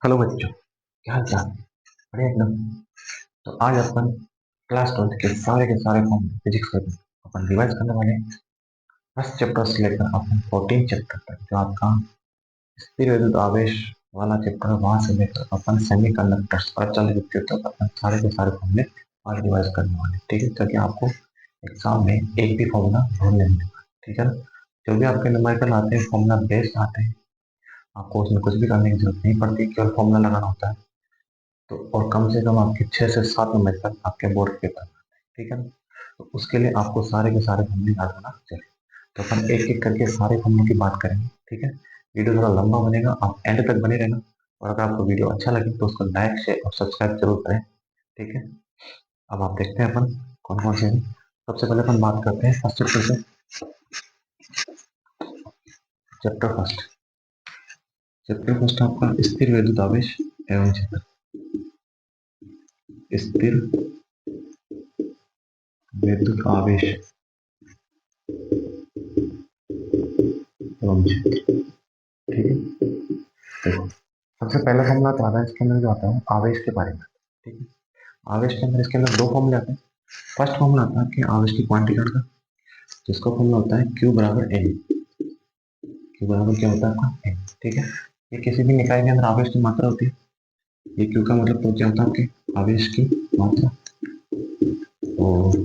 Hello बच्चों, क्या हाल चाल? बढ़िया एकदम। तो आज अपन क्लास 12 के सारे फॉर्म फिजिक्स का अपन रिवाइज करने वाले हैं। फर्स्ट चैप्टर से लेकर अपन 14 चैप्टर तक जो आपका स्थिर विद्युत आवेश वाला चैप्टर है, वहां से लेकर अपन सेमीकंडक्टर्स और चालित विद्युत तक अपन सारे के सारे फॉर्मूले आज रिवाइज करने वाले हैं। ठीक है, ताकि आपको एग्जाम में एक भी फॉर्मूला भूलने नहीं देगा। ठीक है ना? जो भी आपके न्यूमेरिकल आते हैं, फॉर्मूला बेस्ड आते हैं, आपको उसमें कुछ भी करने की जरूरत नहीं पड़ती, केवल फॉर्मूला लगाना होता है। तो और कम से कम आपके 6 से 7 नंबर तक आपके बोर्ड के पेपर। ठीक है ना? तो उसके लिए आपको सारे के सारे फॉर्मूले याद होना चाहिए। तो अपन एक एक करके सारे फॉर्मूलों की बात करेंगे। ठीक है? वीडियो थोड़ा लंबा बनेगा, आप एंड तक बने रहना। और अगर आपको वीडियो अच्छा लगे तो उसको लाइक शेयर और सब्सक्राइब जरूर करें। ठीक है? अब आप देखते हैं अपन कौन कौन से हैं। सबसे पहले अपन बात करते हैं फर्स्ट चैप्टर से। Chapter first. चैप्टर फर्स्ट आपका स्थिर विद्युत आवेश एवं क्षेत्र। स्थिर विद्युत आवेश एवं क्षेत्र। ठीक है? देखो, सबसे पहला फॉर्मूला तो आता है, इसके अंदर जो आता है आवेश के बारे में। ठीक है? आवेश के अंदर इसके अंदर दो फॉर्मूले आते हैं। फर्स्ट फॉर्मूला आता है कि आवेश की क्वांटिटी का, जिसका फॉर्मूला होता है Q बराबर N। Q बराबर क्या होता है आपका N। ठीक है? ये किसी भी निकाय के अंदर आवेश की मात्रा होती है। ये Q का मतलब तो क्या होता है आपके आवेश की मात्रा, और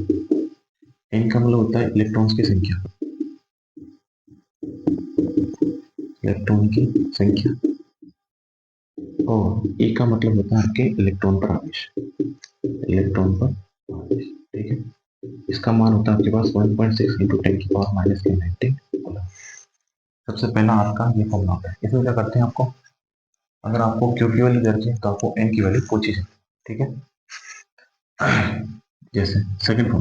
N का मतलब होता है इलेक्ट्रॉन्स की संख्या। इलेक्ट्रॉन की संख्या। और E का मतलब होता है आपके इलेक्ट्रॉन पर आवेश। इलेक्ट्रॉन पर आवेश। ठीक है? इसका मान होता है आपके पास 1.6 इंटू 10 की पावर -19 कूलम। सबसे पहला आपका ये फॉर्मूला होता है। इसमें क्या करते हैं, आपको अगर आपको क्यू की वैल्यू दे तो आपको एन की वैल्यू पूछी जाती है। ठीक है? जैसे सेकंड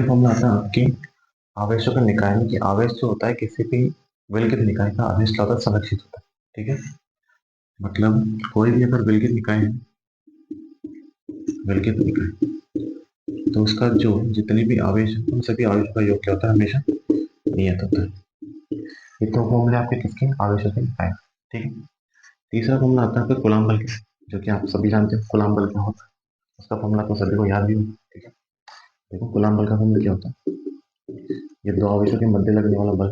फॉर्मूला आता है आपकी आवेशों के निकाय में, कि आवेश जो होता है किसी भी विलगित निकाय का आवेश क्या होता है, संरक्षित होता है। ठीक है? मतलब कोई भी अगर विलगित निकाय है, विलगित निकाय, तो उसका जो जितने भी आवेश है उन सभी आवेशों का योग क्या होता है, हमेशा नियत होता है। ये तो फॉर्मूले आपके किसके, आवेशों के निकाय। ठीक है? तीसरा फॉर्मूला आता है आपका कूलम्ब बल का, जो कि आप सभी जानते हैं कूलम्ब बल क्या होता है। उसका फॉर्मूला तो सभी को याद भी होगा। ठीक है? देखो कूलम्ब बल का फॉर्मूला क्या होता है, ये दो आवेशों के मध्य लगने वाला बल।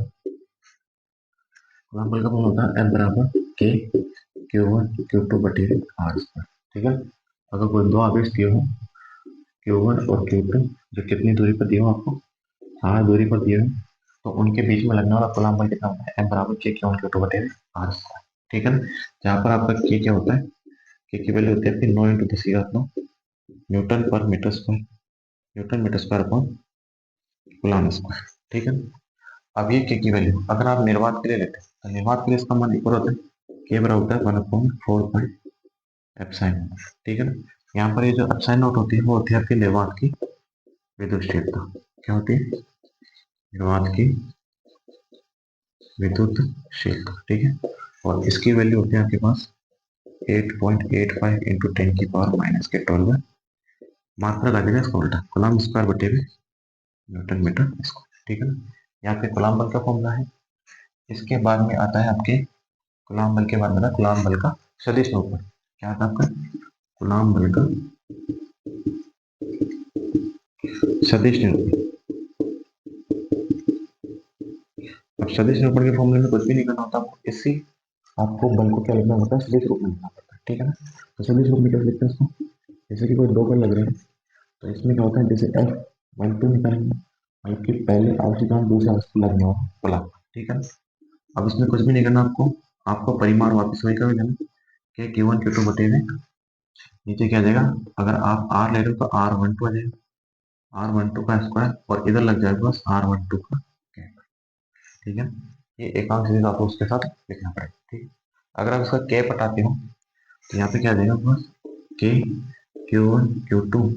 कूलम्ब बल का फॉर्मूला होता है F बराबर K Q1 Q2 बटे R स्क्वायर। ठीक है? अगर कोई दो आवेश दिए हो Q1 और Q2, जो कितनी दूरी पर दिए हो, आपको R दूरी पर दिए हो, तो उनके बीच में लगने वाला कूलम्ब बल कितना होता है, F बराबर K Q1 Q2 बटे R स्क्वायर। ठीक है ना? जहाँ पर आपका K क्या होता है, K की वैल्यू होती है आपकी 9 × 10⁻9 न्यूटन पर metre square, newton metre square upon coulomb square. ठीक है? अब ये के की वैल्यू अगर आप निर्वात के लिए लेते हैं, तो निर्वात के लिए इसका मान इक्वल होता है के बराबर होता है 1/4 पाई एप्सिलॉन। ठीक है ना? यहाँ पर ये जो एप्सिलॉन नॉट होती है, वो होती है आपकी निर्वात की विद्युतशीलता। क्या होती है? निर्वात की विद्युतशीलता। ठीक है? और इसकी वैल्यू होती है आपके पास 8.85 इंटू 10⁻⁻12। मात्रा लगेगा इसका उल्टा, कूलम्ब स्क्वायर बटे में न्यूटन मीटर स्क्वायर। ठीक है ना? यहाँ पे कूलम्ब बल का फॉर्मूला है। इसके बाद में आता है आपके कूलम्ब बल के बाद में कूलम्ब बल का सदिश निरूपण। क्या आता है आपका कूलम्ब बल का सदिश निरूपण। अब सदिश निरूपण के फॉर्मूले में कुछ भी नहीं करना होता आपको, इसी आपको बल को क्या लिखना होता है, सदिश रूप में लिखना पड़ता है। ठीक है ना? तो सदिश रूप में कैसे लिखते हैं इसको, जैसे कि कोई दो बल लग रहे हैं, तो इसमें क्या होता है, जैसे F12 निकालेंगे, मतलब कि पहले आवश्यक दूसरे आवश्यक लगने वाला बल। ठीक है? अब इसमें कुछ भी नहीं करना आपको, आपको परिमाण वापस वही कर देना कि Q1 Q2 बटे में नीचे क्या आ जाएगा, अगर आप R ले रहे हो तो R12 आ जाएगा, R12 का स्क्वायर, और इधर लग जाएगा बस R12 का कैप। ठीक है? ये एकांक सीरीज आपको उसके साथ लिखना पड़ेगा। ठीक है? अगर आप इसका कैप हटाते हो, तो यहाँ पे क्या आ जाएगा बस K Q1 Q2,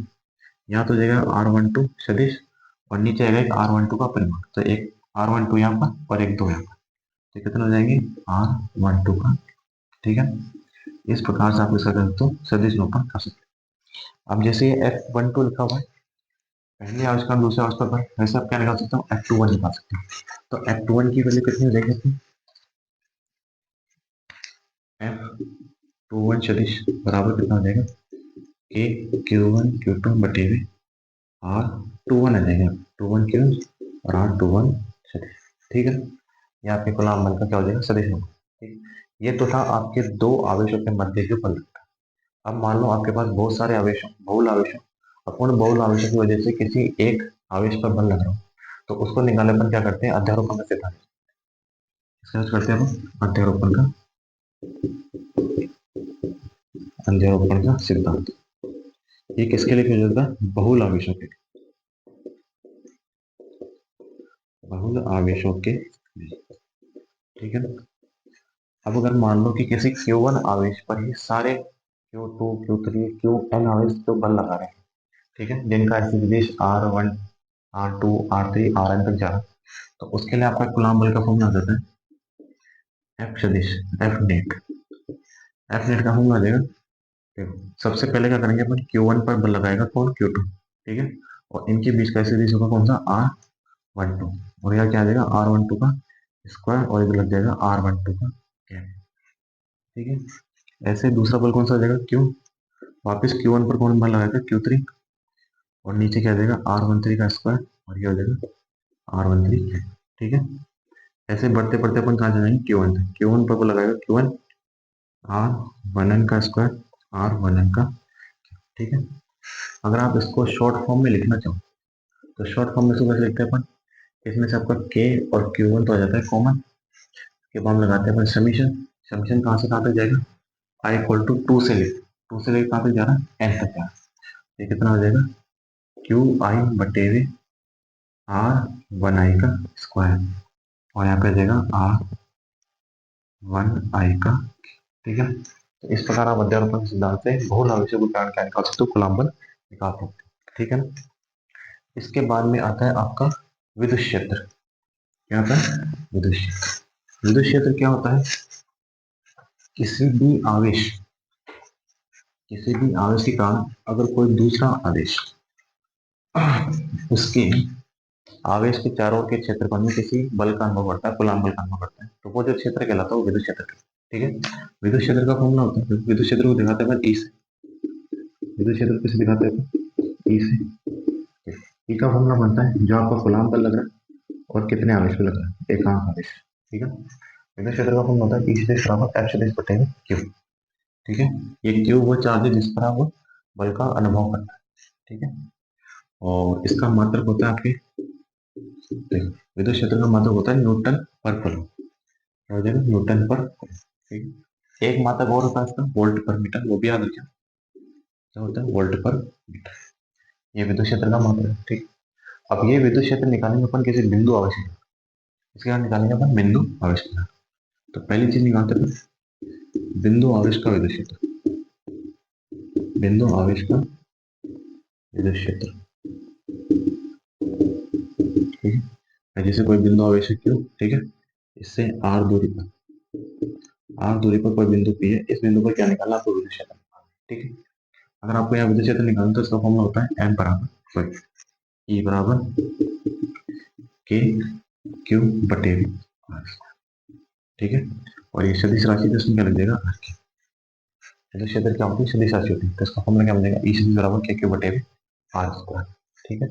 यहाँ तो जाएगा R12 सदिश, और नीचे आएगा एक R12 का परिमाण, तो एक R12 यहाँ पर और एक 2 यहाँ पर, तो कितने हो जाएंगे R12 का। ठीक है? इस प्रकार से आप इसका कर सकते हो सदिश निरूपण कर सकते हो। अब जैसे ये F12 लिखा हुआ है, पहले आविष्कार दूसरे आविष्कार पर, वैसे आप क्या निकाल सकते हो, F21 निकाल सकते हो। तो F21 की वैल्यू कितनी हो जाएगी, Q1 सदिश बराबर कितना हो जाएगा, के Q1 Q2 बटे में आर Q1 आ जाएगा, Q1 क्यू और आर Q1 सदिश। ठीक है, ये आपके कूलम्ब बल का क्या हो जाएगा, सदिश होगा। ठीक, ये तो था आपके दो आवेशों के मध्य के बल। अब मान लो आपके पास बहुत सारे आवेश हो, बहुल आवेश हो, अब उन बहुल आवेशों की वजह से किसी एक आवेश पर बल लग रहा हो, तो उसको निकालने पर क्या करते हैं, अध्यारोपण का सिद्धांत यूज करते हैं हम, अध्यारोपण का, अध्यारोपण का सिद्धांत। ये किसके लिए यूज होता है, बहुल आवेशों के, बहुल आवेशों के लिए। ठीक है, अब अगर मान लो कि किसी Q1 आवेश पर ही सारे Q2 Q3 Qn आवेश तो बल लगा रहे हैं, ठीक है, जिनका ऐसे विदेश R1 R2 R3 Rn तक जा रहा है, तो उसके लिए आपका कूलम्ब बल का फॉर्मूला आ जाता है F सदिश, F नेट। F नेट का फॉर्मूला आ जाएगा, देखो सबसे पहले क्या करेंगे अपन, Q1 पर बल लगाएगा कौन, Q2, ठीक है, और इनके बीच का ऐसे बीच होगा कौन सा, R12, और यहाँ क्या आ जाएगा, R12 का स्क्वायर, और इधर लग जाएगा R12 का कैप। ठीक है, ऐसे दूसरा बल कौन सा आ जाएगा, Q, वापस Q1 पर कौन बल लगाएगा, Q3, और नीचे क्या आ जाएगा, R13 का स्क्वायर, और ये हो जाएगा R13। ठीक है, ऐसे बढ़ते बढ़ते अपन कहाँ जाएंगे, Q1 तक, Q1 पर बल लगाएगा Q1 R11 का स्क्वायर, R11 का। ठीक है, अगर आप इसको शॉर्ट फॉर्म में लिखना चाहो तो शॉर्ट फॉर्म में इसको कैसे लिखते हैं अपन, इसमें से आपका K और Q1 तो आ जाता है कॉमन, के बाद हम लगाते हैं अपन समीशन, समीशन कहाँ से कहाँ तक जाएगा, I इक्वल टू 2 से लेकर, 2 से लेकर कहाँ तक जा रहा है, n तक जा रहा है, ये कितना हो जाएगा, क्यू आई बटे में R1i का स्क्वायर, और यहाँ पे आ जाएगा R1i का। ठीक है, तो इस प्रकार आप अध्यारोपण के सिद्धांत से बहुल आवेशों के कारण क्या निकाल सकते हो, कूलम्ब बल निकाल सकते हो। ठीक है ना, इसके बाद में आता है आपका विद्युत क्षेत्र। क्या आता है, विद्युत क्षेत्र। विद्युत क्षेत्र क्या होता है, किसी भी आवेश, किसी भी आवेश के कारण अगर कोई दूसरा आवेश उसके आवेश के चारों ओर के क्षेत्रफल में किसी बल का अनुभव करता है, कूलम्ब बल का अनुभव करता है, तो वो जो क्षेत्र कहलाता है वो विद्युत क्षेत्र। ठीक है, विद्युत क्षेत्र का फॉर्मूला होता है, विद्युत क्षेत्र को दिखाते हैं ई से, विद्युत क्षेत्र किसे दिखाते हैं, ई से। ई का फॉर्मूला बनता है जो आपका कूलम्ब बल लग रहा है और कितने आवेश पे लग रहा है, एक आवेश। ठीक है, विद्युत क्षेत्र का फॉर्मूला होता है ई सदिश बराबर एफ सदिश बटे क्यू। ठीक है, ये क्यू वो चार्ज है जिस पर आप बल का अनुभव करता है। ठीक है, और इसका मात्रक होता है आपके, देखो विद्युत क्षेत्र का मात्रक होता है न्यूटन पर कूलम्ब, क्या हो जाएगा, न्यूटन पर कूलम्ब। ठीक है, एक मात्रक और होता है इसका, वोल्ट पर मीटर, वो भी याद रखिए, क्या होता है, वोल्ट पर मीटर। ये विद्युत क्षेत्र का मात्रक है। ठीक, अब ये विद्युत क्षेत्र निकालेंगे अपन किसी बिंदु आवेश के, इसके बाद निकालेंगे अपन बिंदु आवेश के। तो पहली चीज निकालते हैं बिंदु आवेश का विद्युत क्षेत्र, बिंदु आवेश का विद्युत क्षेत्र। ठीक है, जैसे कोई बिंदु आवेश है क्यू, ठीक है, इससे आर दूरी पर, आर दूरी पर कोई बिंदु पी है, इस बिंदु पर क्या निकालना, आपको विद्युत क्षेत्र निकालना है। ठीक है, अगर आपको यहाँ विद्युत क्षेत्र निकालना तो इसका फॉर्मूला होता है एम बराबर, सॉरी ई बराबर के क्यू बटे वी आर। ठीक है, और ये सदिश राशि तो इसमें क्या लग जाएगा, आर की। विद्युत क्षेत्र क्या होती है, सदिश राशि होती है, तो इसका फॉर्मूला क्या बन जाएगा, ई सदिश बराबर के क्यू बटे वी आर स्क्वायर। ठीक है,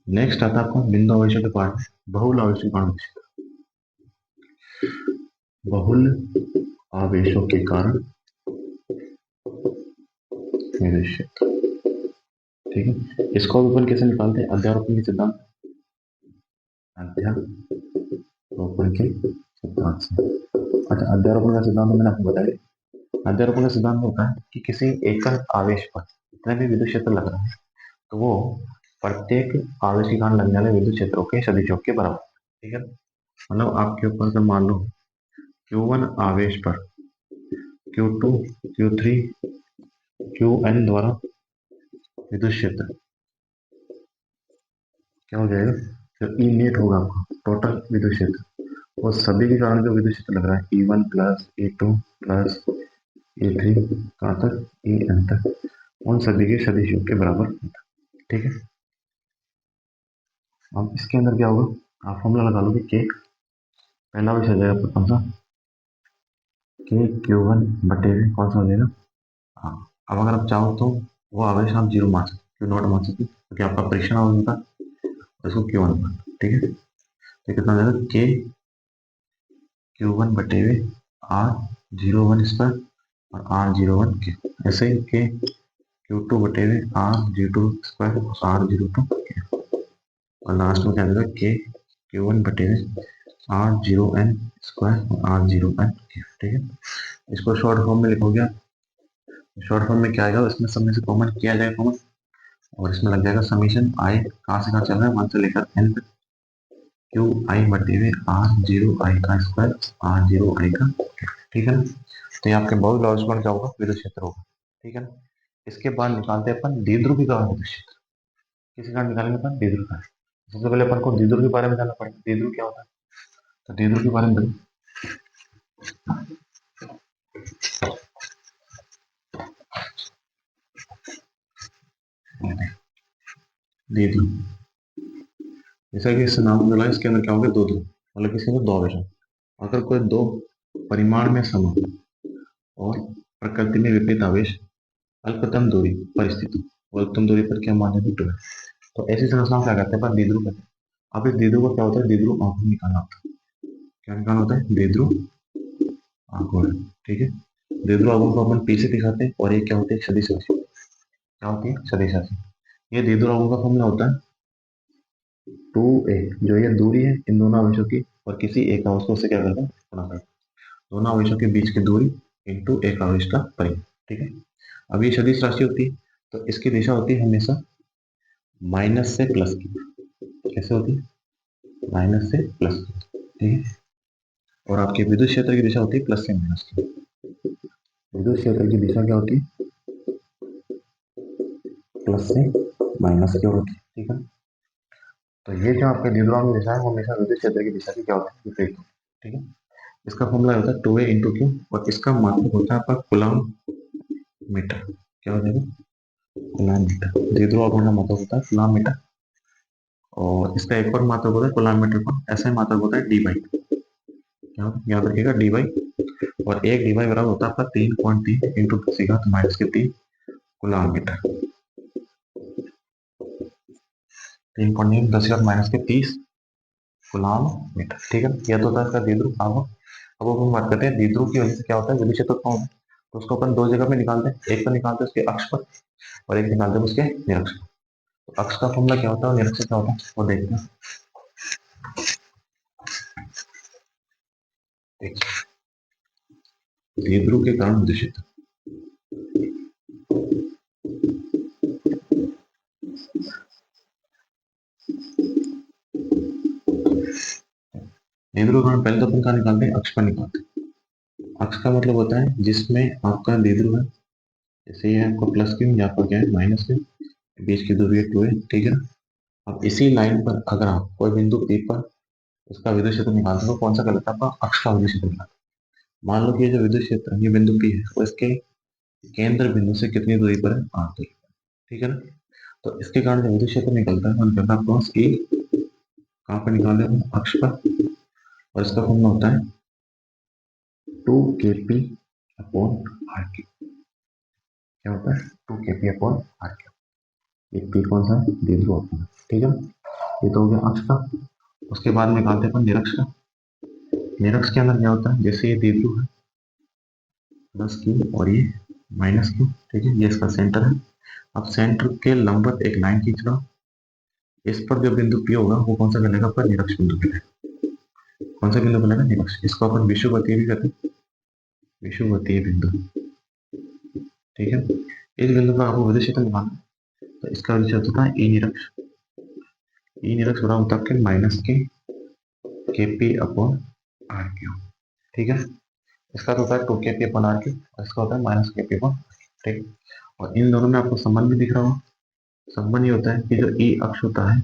नेक्स्ट आता है आपका बिंदु आवेशों के पार्ट में, बहुल आवेशों के कारण बहुल आवेशों के कारण विद्युत क्षेत्र। ठीक है, इसको अपन कैसे निकालते हैं, अध्यारोपण के सिद्धांत, अध्यारोपण के सिद्धांत से। अच्छा, अध्यारोपण का सिद्धांत मैंने आपको बताया, अध्यारोपण का सिद्धांत होता है कि किसी एकल आवेश पर जितना भी विद्युत क्षेत्र लग रहा है, तो वो प्रत्येक आवेश के कारण लगने वाले विद्युत क्षेत्रों के सदिशों के बराबर। ठीक है, मतलब आपके ऊपर अगर मान लो Q1 आवेश पर Q2 Q3 Qn द्वारा विद्युत क्षेत्र क्या हो जाएगा, फिर ई नेट होगा आपका टोटल विद्युत क्षेत्र, और सभी के कारण जो विद्युत क्षेत्र लग रहा है E1 plus E2 plus E3 कहाँ तक, En तक, उन सभी के सदिशों के बराबर होता है। ठीक है, अब इसके अंदर क्या होगा, आप फॉर्मूला लगा लोगे के, पहला विषय आ जाएगा आपका कौन सा, के क्यू वन बटे में कौन सा हो जाएगा। हाँ, अब अगर आप चाहो तो वो आवेश आप जीरो मान सकते, क्यू नॉट मान सकते, क्योंकि आपका परीक्षण होगा उसको क्यू वन मान, ठीक है। तो कितना हो जाएगा के क्यू वन बटे में आर जीरो वन स्क्वायर और आर जीरो वन के, ऐसे ही के क्यू टू बटे में आर जी टू स्क्वायर और आर जीरो टू के, और लास्ट में क्या आ जाएगा के क्यू वन बटे में आर जीरो एन स्क्वायर और आर जीरो एन के, ठीक है। इसको शॉर्ट फॉर्म में लिखोगे आप, शॉर्ट फॉर्म में क्या आएगा, इसमें सब में से कॉमन किया जाएगा कॉमन, और इसमें लग जाएगा समीशन आई कहाँ से कहाँ चल रहा है, वन से लेकर एन तक, क्यू आई बटे में आर जीरो आई का स्क्वायर आर जीरो आई का, ठीक है ना। तो ये आपके बहुत लॉस बन जाओगा विद्युत क्षेत्र होगा, ठीक है ना। इसके बाद निकालते हैं अपन द्विध्रुव की कारण विद्युत क्षेत्र, किसी कारण निकालेंगे अपन द्विध्रुव का। सबसे पहले अपन को द्विध्रुव के बारे में जानना पड़ेगा, द्विध्रुव क्या होता है। तो द्विध्रुव के बारे में देखो, द्विध्रुव जैसा कि इससे नाम मिला, इसके अंदर क्या होगा, दो ध्रुव, मतलब किसी में दो आवेश हैं। अगर कोई दो परिमाण में समान और प्रकृति में विपरीत आवेश अल्पतम दूरी पर स्थित हो, अल्पतम दूरी पर क्या मान है, टू है, तो ऐसी संरचना क्या कहते हैं अपन, द्विध्रुव कहते हैं। अब इस द्विध्रुव को क्या होता है, द्विध्रुव आघूर्ण निकालना होता है। क्या निकालना होता है, द्विध्रुव आघूर्ण, ठीक है। द्विध्रुव आघूर्ण को अपन पी से दिखाते हैं, और ये क्या होती है, सदिश राशि, क्या होती है, सदिश राशि। ये द्विध्रुव आघूर्ण का फॉर्मूला होता है टू ए, जो ये दूरी है इन दोनों आवेशों की, और किसी एक आवेश को उससे क्या करता है, गुणा करता है, दोनों आवेशों के बीच की दूरी इंटू एक आवेश का परिमाण, ठीक है। अब ये सदिश राशि होती है, तो इसकी दिशा होती है हमेशा माइनस से प्लस की, कैसे होती है, माइनस से प्लस की, ठीक है। और आपके विद्युत क्षेत्र की दिशा होती है प्लस से माइनस की, विद्युत क्षेत्र की दिशा क्या होती है, प्लस से माइनस की होती है, ठीक है। तो ये जो आपके द्विध्रुव की दिशा है वो हमेशा विद्युत क्षेत्र की दिशा की क्या होती है, विपरीत होती है, ठीक है। इसका फॉर्मूला होता है टू ए इंटू क्यू, और इसका मात्रक होता है आपका कूलम मीटर, क्या हो जाएगा, कूलम मीटर। द्विध्रुव आघूर्ण का मात्रक होता है कूलम मीटर, और इसका एक और मात्रक होता है कूलम मीटर का, ऐसा ही मात्रक होता है डी बाई, क्या याद रखिएगा, डी बाई, और एक डी बाई बराबर होता है आपका 3.3 इंटू दस की घात माइनस के 3 कूलम मीटर, 3.3 10 की घात माइनस के 30 कूलम मीटर, ठीक है। यह तो होता है इसका द्विध्रुव आघूर्ण। अब अपन बात करते हैं द्विध्रुव की वजह से क्या होता है, विद्युत क्षेत्र कौन है, तो उसको अपन दो जगह पे निकालते हैं, एक तो निकालते हैं उसके अक्ष पर, और एक निकालते हैं उसके निरक्ष पर। तो अक्ष का फॉर्मूला क्या होता है और निरक्ष क्या होता है वो देखते हैं। देखिए, द्विध्रुव के कारण विद्युत क्षेत्र, द्विध्रुव कारण पहले तो अपन कहाँ निकालते हैं, अक्ष पर निकालते हैं। अक्ष का मतलब होता है जिसमें आपका द्विध्रुव है, जैसे ये आपको प्लस क्यू, यहाँ पर क्या है माइनस क्यू, बीच की दूरी है टू है, ठीक है ना। अब इसी लाइन पर अगर आप कोई बिंदु पी पर उसका विद्युत क्षेत्र निकालते हो, कौन सा कहलाता है आपका, अक्ष का विद्युत क्षेत्र निकालते हैं। मान लो कि ये जो विद्युत क्षेत्र है, ये बिंदु पी है, और इसके केंद्र बिंदु से कितनी दूरी पर है, आर दूरी, ठीक है ना। तो इसके कारण जो विद्युत क्षेत्र निकलता है वो निकलता है क्रॉस ए, कहाँ पर निकाले हम, अक्ष पर, और इसका फॉर्मूला होता है टू के पी अपॉन आर क्यू, क्या होता है, टू के पी अपॉन आर क्यू। ये पी कौन सा है, द्विध्रुव अपॉन, ठीक है। ये तो हो गया अक्ष का। उसके बाद निकालते हैं अपन निरक्ष का। निरक्ष के अंदर क्या होता है, जैसे ये द्विध्रुव है प्लस क्यू और ये माइनस क्यू, ठीक है, ये इसका सेंटर है। अब सेंटर के लंबवत एक लाइन खींच रहा हूं, इस पर जो बिंदु पी होगा वो कौन सा कहलाएगा, पर निरक्ष बिंदु कहलाएगा। कौन सा बिंदु कहलाएगा, निरक्ष। इसको अपन विषुवतीय भी कहते हैं, विषुवतीय बिंदु, ठीक है। इस बिंदु पर आपको विद्युत क्षेत्र निकालना है, तो इसका विद्युत क्षेत्र होता है ई निरक्ष। ई निरक्ष बराबर होता है आपके माइनस के पी अपॉन आर क्यू, ठीक है। इसका तो होता है टू के पी अपॉन आर क्यू, और इसका होता है माइनस के पी अपॉन, ठीक। और इन दोनों में आपको संबंध भी दिख रहा होगा। संबंध ये होता है कि जो ई अक्ष होता है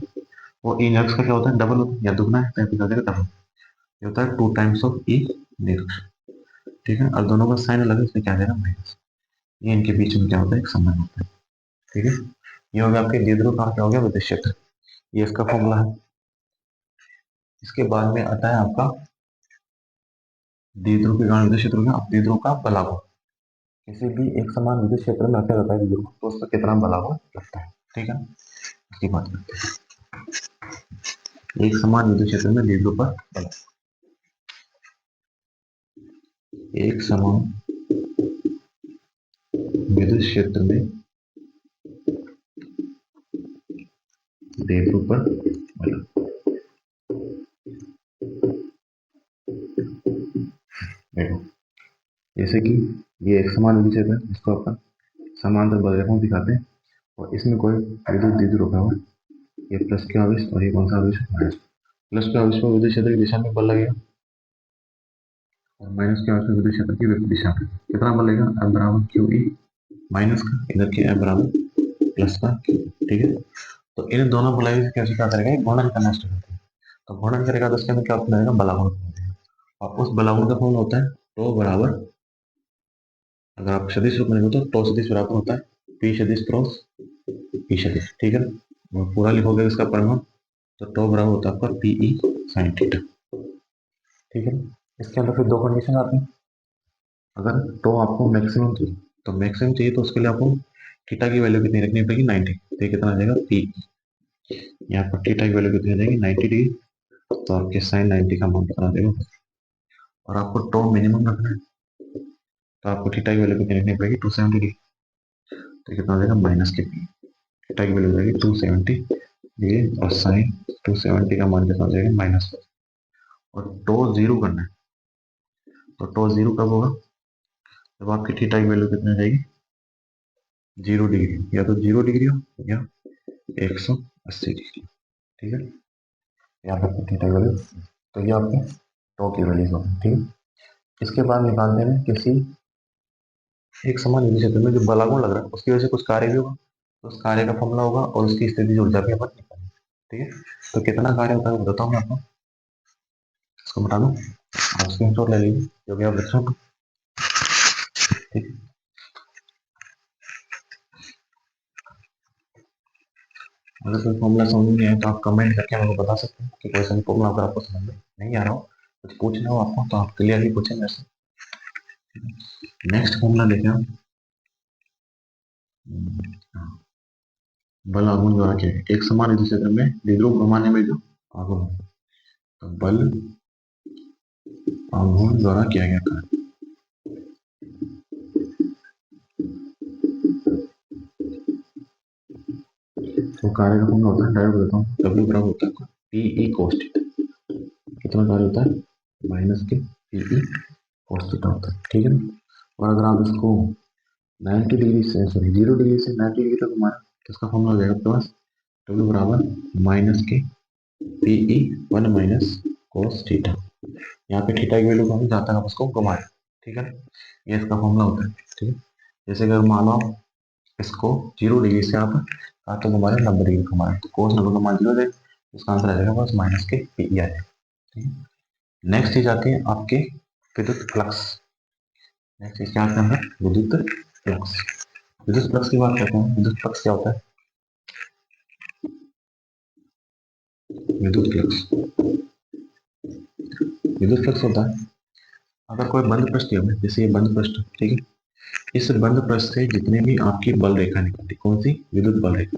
वो ई निरक्ष का क्या होता है, डबल होता है, या दुगना है, तो यहाँ पे क्या देगा, डबल। ये होता है टू टाइम्स ऑफ ई निरक्ष, ठीक है। और दोनों का साइन अलग है, इसमें क्या देगा, माइनस। ये इनके बीच में क्या होता है, एक संबंध होता है, ठीक है। ये हो गया आपके द्विध्रुव का क्या हो गया, विद्युत क्षेत्र, ये इसका फॉर्मूला है। इसके बाद में आता है आपका द्विध्रुव के कारण विद्युत क्षेत्र में अब द्विध्रुव का बलागुण, किसी भी एक समान विद्युत क्षेत्र में क्या होता है द्विध्रुव, तो उसका कितना बलागुण लगता है। ठीक है, इसकी बात करते हैं। एक समान विद्युत क्षेत्र में द्विध्रुव पर बल, एक समान विद्युत क्षेत्र में द्विध्रुव पर बल, देखो जैसे कि ये एक समान विद्युत क्षेत्र है, इसको अपन समांतर बलरेखाओं दिखाते हैं, और इसमें कोई विद्युत द्विध्रुव रुका हुआ है, ये प्लस के आवेश और ये कौन सा आवेश है, माइनस। प्लस के आवेश में विद्युत क्षेत्र की दिशा में बल लगेगा, और माइनस के आवेश में विद्युत क्षेत्र की विपरीत दिशा में कितना बल लगेगा, F बराबर क्यू ई माइनस का, इधर के F बराबर प्लस का क्यू। ठीक है, तो इन दोनों बलाई से कैसे क्या करेगा, गुणन करना स्टार्ट करते हैं। तो गुणन करेगा तो उसके अंदर क्या बनेगा, बलागुण, और उस बलागुण का फॉर्मूला होता है टो बराबर, अगर आप सदिश रूप में लिखो तो टो सदिश बराबर होता है पी सदिश क्रॉस पी सदिश। ठीक है, और पूरा लिखोगे इसका परिमाण, तो टो बराबर होता है आपका पीई साइन थीटा। ठीक है, इसके अंदर फिर दो कंडीशन आती हैं। अगर टो आपको मैक्सिमम चाहिए, तो मैक्सिमम चाहिए तो उसके लिए आपको थीटा की वैल्यू कितनी रखनी पड़ेगी, 90। तो ये कितना आ जाएगा पी, यहाँ पर थीटा की वैल्यू कितनी आ जाएगी, 90 डिग्री, तो आपके साइन 90 का मान कितना देगा। और आपको टो मिनिमम रखना है, तो आपको थीटा की वैल्यू कितनी रखनी पड़ेगी, 270 डिग्री, तो कितना आ जाएगा माइनस के पी, थीटा की वैल्यू हो जाएगी 270 डिग्री, और साइन 270 का मान कितना आ जाएगा, माइनस। और टो जीरो करना है, तो टो जीरो कब होगा, जब आपकी थीटा की वैल्यू कितनी हो जाएगी, 0 डिग्री, या तो 0 डिग्री हो या 180 डिग्री। ठीक है, यहाँ पर थीटा की वैल्यू, तो ये आपके टो की वैल्यू होगी। ठीक है, इसके बाद निकालने में किसी एक समान विद्युत क्षेत्र में जो बलागुण लग रहा है उसकी वजह से कुछ कार्य भी होगा, तो उस कार्य का फॉर्मूला होगा और उसकी स्थिति ऊर्जा भी अपन निकालेंगे। ठीक है, तो कितना कार्य होता है वो बताता हूँ मैं आपको, इसको बता दूँ, आप स्क्रीनशॉट ले लीजिए जो भी आप लिख रहे हो। ठीक है, अगर कोई फॉर्मूला समझ में नहीं आए तो आप कमेंट करके मेरे को बता सकते हैं कि कोई सा भी फॉर्मूला अगर आपको समझ में नहीं आ रहा हो, कुछ पूछना हो आपको, तो आप क्लियरली पूछें मेरे से। नेक्स्ट फॉर्मूला देखें हम, हाँ, बल आघूर्ण द्वारा क्या है, एक समान विद्युत क्षेत्र में द्विध्रुव घुमाने में जो आघूर्ण, तो बल आघूर्ण द्वारा किया गया कार्य, तो कार्य का फॉर्मूला होता है, डायरेक्ट देता हूँ, W बराबर होता है पीई कोस थीटा, कितना कार्य होता है, माइनस के पीई कोस थीटा होता है। ठीक है ना, और अगर आप इसको 90 डिग्री से, सॉरी 0 डिग्री से 90 डिग्री तक घुमाएं, तो इसका फॉर्मूला हो जाएगा आपके पास W बराबर माइनस के पीई 1 माइनस कोस थीटा, यहाँ पे थीटा की वैल्यू को हम जहाँ तक आप उसको घुमाएं। ठीक है, ये इसका फॉर्मूला होता है। ठीक है, जैसे अगर मान लो इसको 0 डिग्री से आप कहा तो घुमा रहे 90 डिग्री घुमा रहे, तो कोस 90 का मान 0 दे, इसका आंसर आ जाएगा बस माइनस के पीई आ जाएगा। ठीक है, नेक्स्ट चीज आती है आपके विद्युत फ्लक्स। नेक्स्ट चीज क्या आता है, विद्युत फ्लक्स। विद्युत फ्लक्स की बात करते हैं, विद्युत फ्लक्स क्या होता है, विद्युत फ्लक्स, विद्युत फ्लक्स होता है अगर कोई बंद पृष्ठ है, जैसे ये बंद पृष्ठ, ठीक है, इस बंद पृष्ठ से जितने भी आपकी बल रेखा निकलती, कौन सी, विद्युत बल रेखा,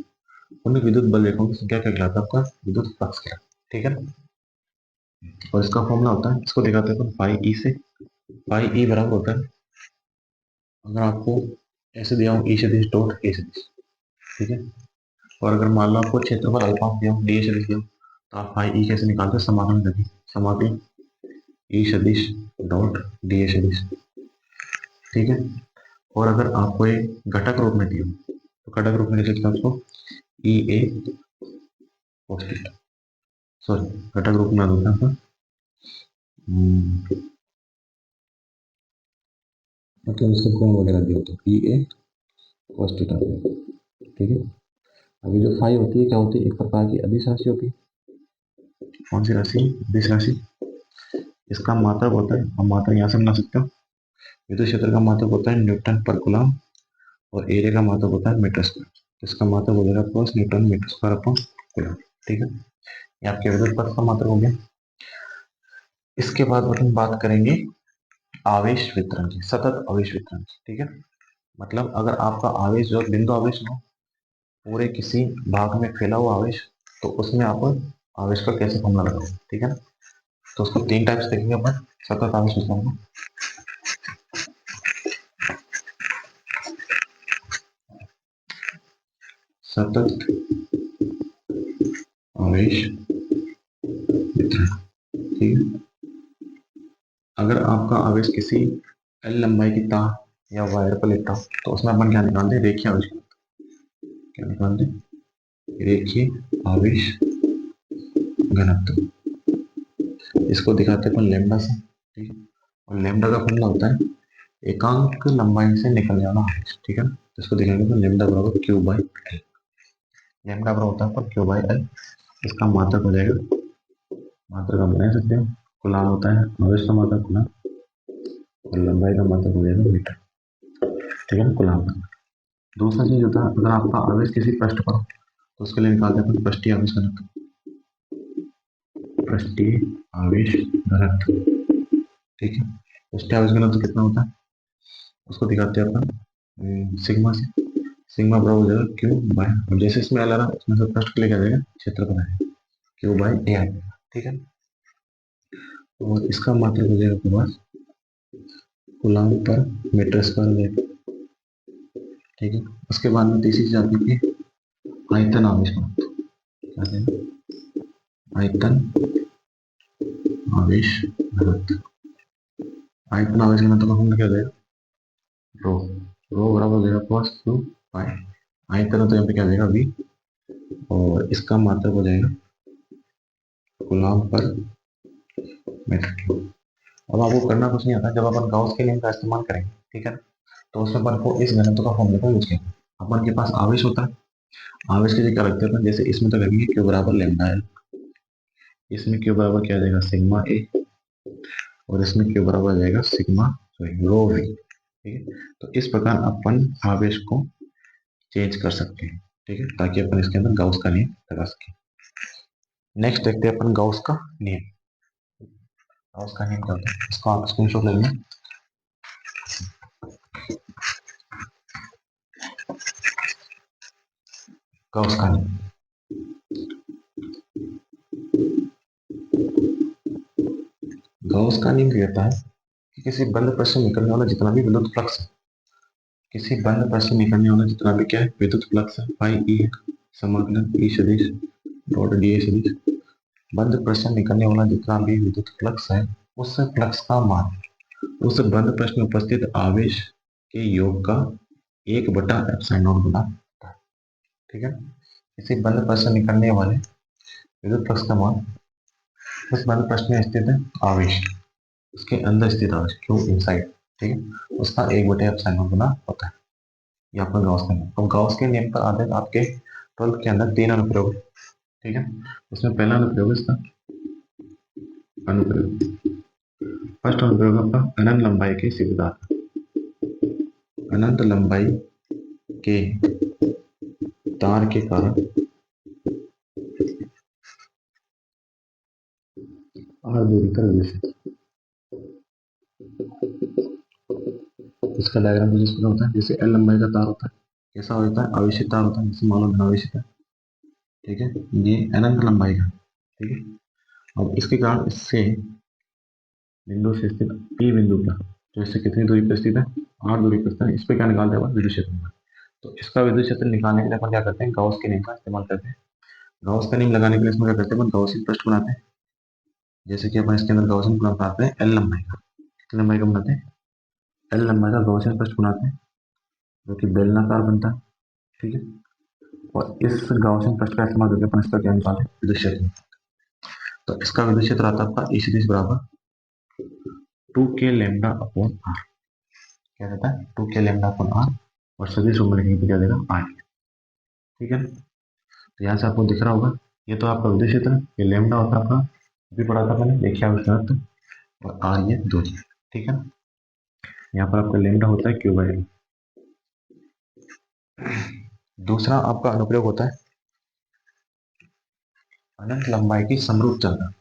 उन विद्युत बल रेखाओं की संख्या क्या कहलाता है, आपका विद्युत फ्लक्स कहलाता है। ठीक है, और इसका फॉर्मूला होता है, इसको दिखाते हैं अपन पाई ई से, पाई ई बराबर होता है, अगर आपको ऐसे दिया हो ई सदिश डॉट ए सदिश, ठीक है, और अगर मान लो आपको क्षेत्रफल अल्फा दिया हो, डी सदिश दिया हो, तो आप पाई ई कैसे निकालते हैं, समाकलन करके, समाकलन ई सदिश डॉट डी सदिश। ठीक है, और अगर आपको एक घटक रूप में दिया हो, तो घटक रूप में लिख सकते हैं उसको ई ए cos थीटा, सॉरी घटक रूप में होता है आपका, मतलब इसका कोण वगैरह दिया होता है ई ए cos थीटा। ठीक है, अभी जो फाई होती है क्या होती है, एक प्रकार की अदिश राशि होती है, कौन सी राशि, अदिश राशि, इसका मात्रक होता है, हम मात्रक यहाँ से बना सकते हो, विद्युत क्षेत्र का मात्रक होता है न्यूटन पर कूलम, और एरिया का मात्रक होता है मीटर स्क्वायर, इसका मात्रक हो जाएगा आपके पास newton metre square upon coulomb. ठीक है, ये आपके विद्युत पथ का मात्रक हो गया। इसके बाद हम बात करेंगे आवेश वितरण की, सतत आवेश वितरण की, ठीक है। मतलब अगर आपका आवेश जो बिंदु आवेश हो पूरे किसी भाग में फैला हुआ आवेश, तो उसमें आप आवेश का कैसे फॉर्मूला लगाओगे, ठीक है ना। तो उसको तीन टाइप्स देखेंगे अपन सतत आवेश वितरण को। सतत आवेश वितरण, ठीक है। अगर आपका आवेश किसी एल लंबाई की तार या वायर पर लेटा हो, तो उसमें अपन क्या निकालते हैं, रेखीय आवेश, क्या निकालते हैं, रेखीय आवेश घनत्व। इसको दिखाते हैं अपन लैम्डा से, ठीक है। और लैम्डा का फॉर्मूला होता है एकांक लंबाई से निकलने वाला आवेश, ठीक है ना। तो इसको दिखाएंगे तो लैम्डा बराबर क्यू बाई एल, लैम्डा बराबर होता है पर क्यू बाई एल। इसका मात्रक हो जाएगा, मात्रक हम बना सकते हैं, कूलाम होता है आवेश का मात्रक गुना और लंबाई का मात्रक हो जाएगा मीटर, ठीक है ना, कूलाम का। दूसरा चीज होता है अगर आपका आवेश किसी पृष्ठ पर हो, तो उसके लिए निकालते हैं अपन पृष्ठीय आवेश घनत्व, पृष्ठीय आवेश घनत्व, ठीक है। पृष्ठीय आवेश घनत्व कितना होता है उसको दिखाते हैं अपन सिग्मा से। सिग्मा बराबर हो जाएगा क्यू बाय, अब जैसे इसमें एल आ रहा है उसमें से पृष्ठ के लिए क्या जाएगा, क्षेत्रफल आएगा, क्यू बाई ए आएगा, ठीक है। और इसका मात्रक हो जाएगा आपके पास कूलाम पर मीटर स्क्वायर में, ठीक है। उसके बाद में तीसरी चीज आती है आयतन आवेश घनत्व, क्या है आयतन आवेश घनत्व। आयतन आवेश घनत्व का फॉर्मूला क्या हो जाएगा, रो, रो बराबर हो जाएगा आपके पास क्यू बाय आयतन, तो यहाँ पे क्या हो जाएगा वी, और इसका मात्रक हो जाएगा कूलाम पर मीटर क्यूब। अब आपको करना कुछ नहीं आता, जब अपन गाउस के नियम का इस्तेमाल करेंगे, ठीक है, तो उसमें अपन को इस घनत्व का फॉर्मूला का यूज किया। अपन के पास आवेश होता है, आवेश के लिए क्या रखते हैं अपन, जैसे इसमें तो लगेंगे क्यू बराबर लैम्डा है, इसमें क्यू बराबर क्या आ जाएगा सिग्मा ए, और इसमें क्यू बराबर आ जाएगा सिग्मा रो वी, ठीक है। तो इस प्रकार अपन आवेश को चेंज कर सकते हैं, ठीक है, ताकि अपन इसके अंदर गाउस का नियम लगा सकें। नेक्स्ट देखते हैं अपन गाउस का नियम। गाउस का नियम क्या होता है, इसको आप स्क्रीनशॉट ले लें। गाउस का नियम, गाउस का नियम कहता है कि किसी बंद पथ से निकलने वाला जितना भी विद्युत फ्लक्स है, किसी बंद पथ से निकलने वाला जितना भी क्या है विद्युत फ्लक्स है, पाई ई है, समाकलन ई सदिश डॉट डी ए सदिश, बंद पथ से निकलने वाला जितना भी विद्युत फ्लक्स है, उस फ्लक्स का मान उस बंद पथ में उपस्थित आवेश के योग का 1/ε0 गुना होता है, ठीक है। किसी बंद पथ से निकलने वाले विद्युत फ्लक्स का मान उस बंद पथ में स्थित है आवेश, उसके अंदर स्थित आवेश क्यों इनसाइड, ठीक है, उसका 1/ε0 गुना होता है। ये आपका गाउस का नियम। अब गाउस के नियम पर आधारित आपके 12th के अंदर 3 अनुप्रयोग, ठीक है। उसमें पहला अनुप्रयोग इसका अनुप्रयोग, फर्स्ट अनुप्रयोग आपका अनंत लंबाई के सिद्धांत, अनंत लंबाई के तार के कारण आर दूरी पर विद्युत, इसका डायग्राम कुछ इस प्रकार होता है, जैसे एल लंबाई का तार होता है, कैसा होता है आवेशित तार होता है, जैसे मान लो धनावेशित है, ठीक है। ये अनंत लंबाई का, ठीक है। अब इसके कारण इससे बिंदु से स्थित पी बिंदु पर, तो इससे कितनी दूरी पर स्थित है, आर दूरी पर स्थित है, इस पर क्या निकालते हैं विद्युत क्षेत्र। तो इसका विद्युत क्षेत्र निकालने के लिए अपन क्या करते हैं, गाउस के नियम का इस्तेमाल करते हैं। गाउस का नियम लगाने के लिए इसमें क्या करते हैं अपन, गाउसियन पृष्ठ बनाते हैं, जैसे कि अपन इसके अंदर गाउसियन बनाते हैं एल लंबाई का, कितनी लंबाई का बनाते हैं, एल लंबाई का गाउसियन पृष्ठ बनाते हैं, जो कि बेलनाकार बनता है, ठीक है। और इस गाउसियन पृष्ठ का इस्तेमाल करके अपन इसका क्या निकालते हैं विद्युत क्षेत्र। तो इसका विद्युत क्षेत्र आता है आपका ई सदिश बराबर 2k लैम्डा अपॉन आर, क्या रहता है 2k लैम्डा अपॉन आर, और सदिश रूप में लिखेंगे तो क्या देगा आर, ठीक है। तो यहाँ से आपको दिख रहा होगा ये तो आपका विद्युत क्षेत्र है, ये लैम्डा होता है आपका, भी पढ़ा था मैंने देखिए आविष्कार, और आर ये दूरी, ठीक है। यहाँ पर आपका लैम्डा होता है क्यू बाई एल। दूसरा आपका अनुप्रयोग होता है अनंत लंबाई की समरूप चालक,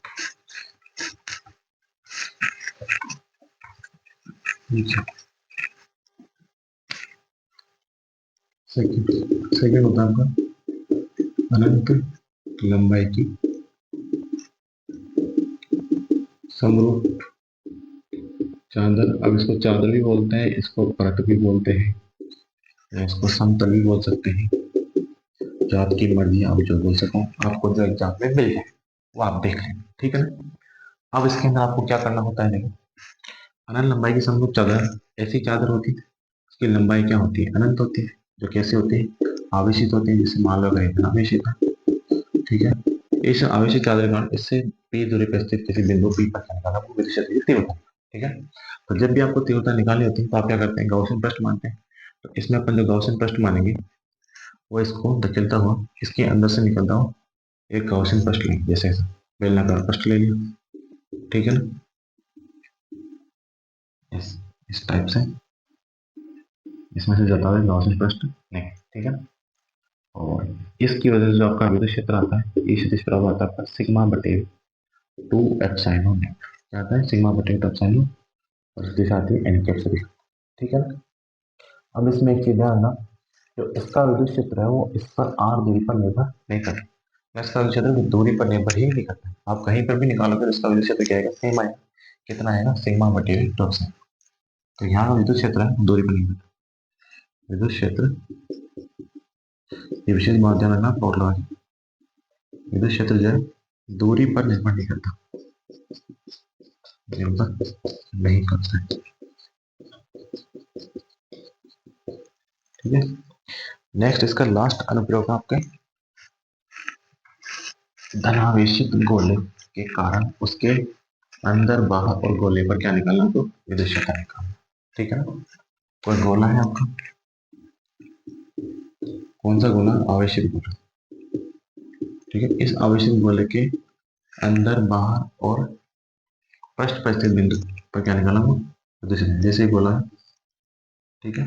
नीचे। सेकंड सेकंड होता है आपका अनंत लंबाई की समरूप चादर। अब इसको चादर भी बोलते हैं, इसको परत भी बोलते हैं, या इसको समतल भी बोल सकते हैं। जो आपकी मर्जी, आप जो बोल सको, आपको जो एग्जाम में मिल जाए वो आप देख लें, ठीक है ना। अब इसके अंदर आपको क्या करना होता है, देखो अनंत लंबाई की समरूप चादर ऐसी चादर होती है, उसकी लंबाई क्या होती है, अनंत होती है। जो कैसे होती है, आवेशित होती है, जैसे मान लो अगर इतना आवेशित है, ठीक है। इस आवेशित चादर का इससे पी दूरी पर स्थित किसी बिंदु पी पर निकाला वो विद्युत क्षेत्र की तीव्रता, ठीक है। तो जब भी आपको तीव्रता निकालनी होती है तो आप क्या करते हैं, गॉसियन पृष्ठ मानते हैं। तो इसमें अपन जो गॉसियन पृष्ठ मानेंगे वो इसको धकेलता हुआ इसके अंदर से निकलता हुआ एक गॉसियन पृष्ठ लेंगे, जैसे बेलनाकार पृष्ठ ले लिया, ठीक है ना। इस टाइप से इसमें से जाता है गॉसियन पृष्ठ नहीं, ठीक है। और इसकी वजह से जो आपका विद्युत क्षेत्र आता है ये क्षैतिज प्रभाव आता है आपका सिग्मा बटे 2 एप्सिलॉन नॉट। क्या आता है, सिग्मा बटे 2 एप्सिलॉन, और दिशा आती है एन कैप से, ठीक है ना। अब इसमें एक चीज ध्यान रखना, जो इसका विद्युत क्षेत्र है वो इस पर आर दूरी पर निर्भर नहीं करता। इसका विद्युत क्षेत्र दूरी पर निर्भर ही नहीं करता। आप कहीं पर भी निकालोगे इसका विद्युत क्षेत्र क्या आएगा, सेम आएगा। कितना आएगा, सिग्मा बटे 2 एप्सिलॉन। तो यहाँ का विद्युत क्षेत्र है दूरी पर निर्भर करता। विद्युत क्षेत्र, ये विशेष बात ध्यान रखना, प्लॉट लगा के। विद्युत क्षेत्र जो है दूरी पर निर्भर नहीं करता, निर्भर नहीं करता है, ठीक है। नेक्स्ट इसका लास्ट अनुप्रयोग है आपके धनावेशित गोले के कारण उसके अंदर बाहर और गोले पर क्या निकालना, तो विद्युत क्षेत्र निकालना, ठीक है ना। कोई गोला है आपका, कौन सा गोला, आवेशित गोला, ठीक है। इस आवेशित गोले के अंदर बाहर और पृष्ठ पर स्थित बिंदु पर क्या निकालना, विद्युत क्षेत्र। जैसे ही गोला है, ठीक है।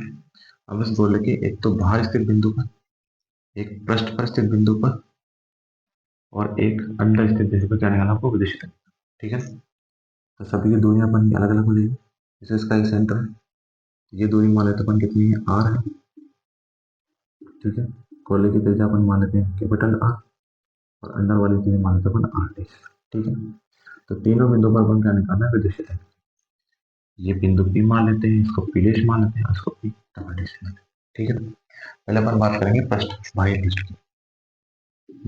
अब इस गोले के एक तो बाहर स्थित बिंदु पर, एक पृष्ठ पर स्थित बिंदु पर, और एक अंदर स्थित बिंदु पर क्या निकालना आपको, विद्युत क्षेत्र, ठीक है। तो सभी की दूरियां अपन अलग अलग हो जाएगी। जैसे इसका एक सेंटर है, ये दूरी मान लेते अपन कितनी है, आर है, ठीक है। गोले की त्रिज्या अपन मान लेते हैं कैपिटल आर, और अंदर वाली दूरी मान लेते हैं अपन आर डैश, ठीक है। तो तीनों बिंदु पर अपन क्या निकालना है, विद्युत क्षेत्र। ये बिंदु पी मान लेते हैं, इसको पी डैश मान लेते हैं, इसको पी डबल डैश मान लेते हैं, ठीक है। पहले अपन बात करेंगे पृष्ठ, बाह्य पृष्ठ की।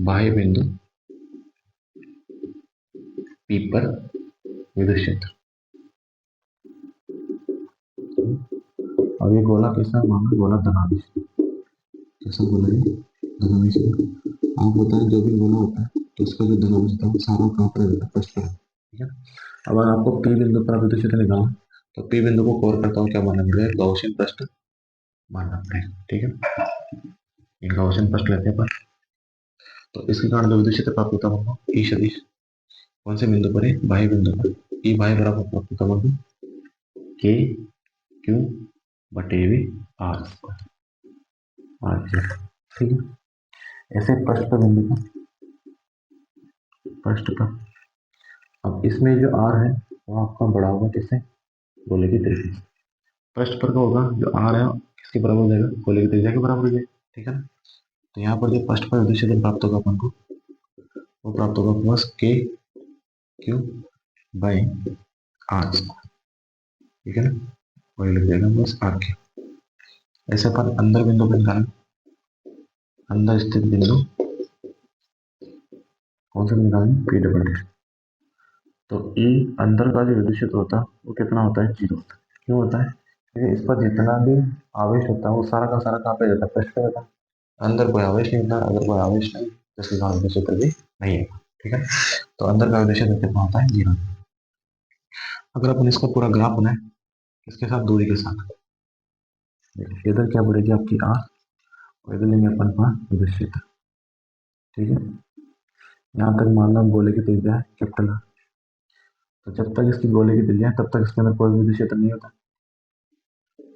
बाह्य बिंदु पी पर विद्युत क्षेत्र। और ये गोला कैसा माना, गोला धनावेश, कैसा गोला है, धनावेश। आप बताएं जो भी गोला होता है तो उसका जो धनावेश होता है सारा कहाँ पर रहता है, पृष्ठ पर, ठीक है। अब अगर आपको पी बिंदु पर विद्युत क्षेत्र निकालना, तो पी बिंदु को कवर करता हूँ क्या मानना पड़ेगा, गॉसियन पृष्ठ मानना पड़ेगा, ठीक है। ये गॉसियन पृष्ठ लेते हैं अपन। तो इसके कारण जो विद्युत क्षेत्र प्राप्त होता है हमको ई सदिश कौन से बिंदु पर है, बाह्य बिंदु पर। ई बाह्य बराबर प्राप्त होता है हमको के क्यू बटे V R square, R cube, ठीक है। ऐसे पृष्ठ पर बिंदु पर, पृष्ठ पर। अब इसमें जो आर है वो आपका बड़ा होगा किससे, गोले की त्रिज्या। पृष्ठ पर का होगा जो आर है किसके बराबर हो जाएगा, गोले की त्रिज्या के बराबर हो जाएगा, ठीक है ना। तो यहाँ पर जो पृष्ठ पर विद्युत क्षेत्र प्राप्त होगा अपन को, वो प्राप्त होगा बस के क्यू बाई आर स्क्वायर, ठीक है ना। वही लग जाएगा बस आर के। ऐसे अपन अंदर बिंदु पर निकालें, अंदर स्थित बिंदु कौन सा निकालें, पी डबल डी। तो ई अंदर का जो विद्युत क्षेत्र होता है वो कितना होता है, जीरो होता है। क्यों होता है, क्योंकि इस पर जितना भी आवेश होता है वो सारा का सारा कहाँ पे जाता है, पृष्ठ पे जाता है। अंदर कोई आवेश नहीं होता, अगर कोई आवेश नहीं तो इसके कारण विद्युत क्षेत्र भी नहीं है, ठीक है। तो अंदर का विद्युत क्षेत्र कितना होता है, जीरो। अगर अपन इसका पूरा ग्राफ बनाए इसके साथ दूरी के साथ, देखो इधर क्या बढ़ेगी आपकी आर, और इधर लेंगे अपन का विद्युत क्षेत्र, ठीक है। यहाँ तक मान लो गोले की त्रिज्या है कैपिटल आर। तो जब तक इसकी गोले की त्रिज्या है तब तक इसके अंदर कोई विद्युत क्षेत्र नहीं होता।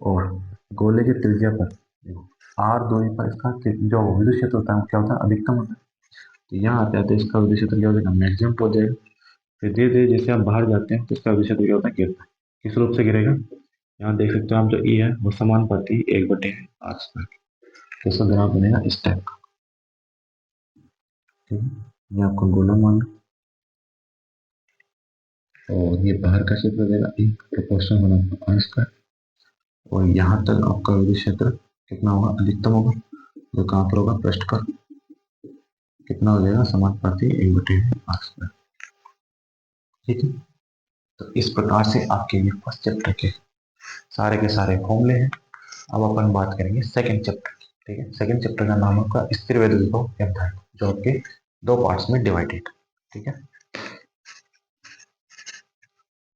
और गोले की त्रिज्या पर आर दूरी पर इसका जो विद्युत क्षेत्र होता है वो क्या होता है, अधिकतम होता है। तो यहाँ आते आते इसका विद्युत क्षेत्र क्या हो जाएगा, मैक्सिमम हो जाएगा। फिर धीरे धीरे जैसे आप बाहर जाते हैं तो इसका विद्युत क्षेत्र क्या होता है, गिरता है। किस रूप से गिरेगा, यहाँ देख सकते हो आप, जो ई है वो समानुपाती 1/r²। तो इसका ग्राफ बनेगा इस टाइप का। ठीक है, ये आपका गोला मान लो, और ये बाहर का क्षेत्र देगा ई प्रोपोर्शनल होना r²। और यहाँ तक आपका विद्युत क्षेत्र कितना होगा, अधिकतम होगा, जो कहाँ पर होगा, पृष्ठ पर। कितना हो जाएगा, समानुपाती 1/r²। ठीक है, तो इस प्रकार से आपके ये फर्स्ट चैप्टर के सारे फॉर्मूले हैं। अब अपन बात करेंगे सेकंड चैप्टर की। ठीक है, सेकंड चैप्टर का नाम आपका स्थिर विद्युत विभव अवधारणा, जो आपके दो पार्ट्स में डिवाइडेड। ठीक है,